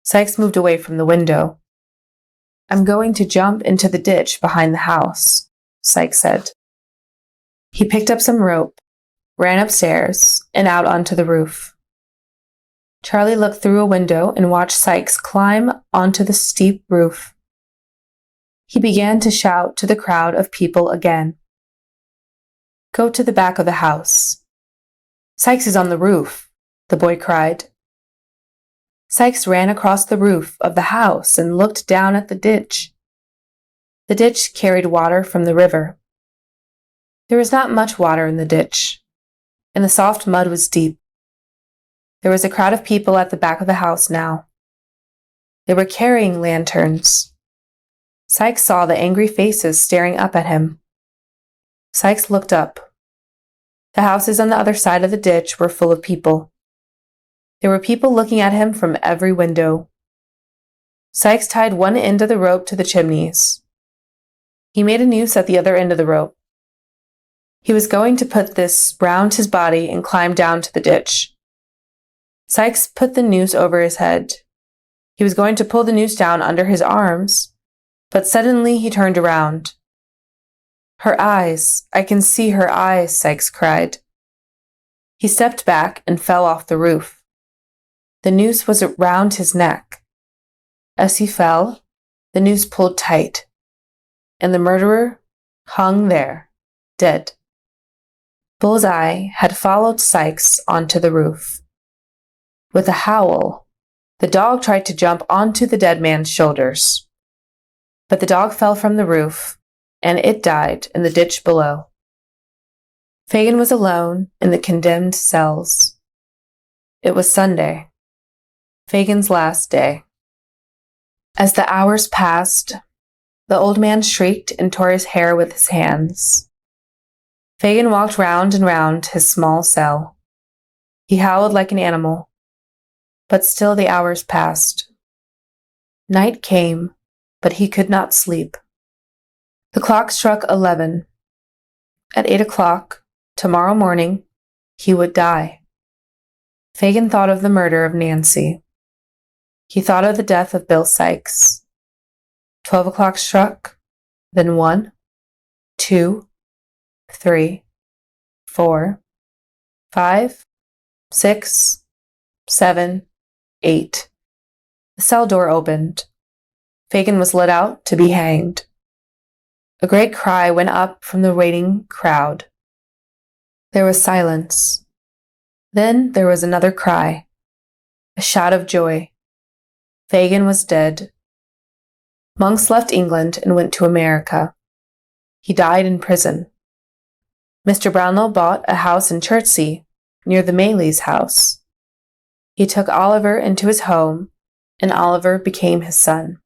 Sykes moved away from the window. "I'm going to jump into the ditch behind the house," Sykes said. He picked up some rope, ran upstairs, and out onto the roof. Charlie looked through a window and watched Sykes climb onto the steep roof. He began to shout to the crowd of people again. "Go to the back of the house." "Sykes is on the roof," the boy cried. Sykes ran across the roof of the house and looked down at the ditch. The ditch carried water from the river. There was not much water in the ditch, and the soft mud was deep. There was a crowd of people at the back of the house now. They were carrying lanterns. Sykes saw the angry faces staring up at him. Sykes looked up. The houses on the other side of the ditch were full of people. There were people looking at him from every window. Sykes tied one end of the rope to the chimneys. He made a noose at the other end of the rope. He was going to put this round his body and climb down to the ditch. Sykes put the noose over his head. He was going to pull the noose down under his arms, but suddenly he turned around. "Her eyes! I can see her eyes!" Sykes cried. He stepped back and fell off the roof. The noose was around his neck. As he fell, the noose pulled tight, and the murderer hung there, dead. Bullseye had followed Sykes onto the roof. With a howl, the dog tried to jump onto the dead man's shoulders. But the dog fell from the roof, and it died in the ditch below. Fagin was alone in the condemned cells. It was Sunday, Fagin's last day. As the hours passed, the old man shrieked and tore his hair with his hands. Fagin walked round and round his small cell. He howled like an animal, but still the hours passed. Night came, but he could not sleep. The clock struck 11. At 8 o'clock, tomorrow morning, he would die. Fagin thought of the murder of Nancy. He thought of the death of Bill Sykes. 12 o'clock struck, then 1, 2, 3, 4, 5, 6, 7, 8. The cell door opened. Fagin was led out to be hanged. A great cry went up from the waiting crowd. There was silence. Then there was another cry, a shout of joy. Fagin was dead. Monks left England and went to America. He died in prison. Mr. Brownlow bought a house in Chertsey, near the Mayleys' house. He took Oliver into his home, and Oliver became his son.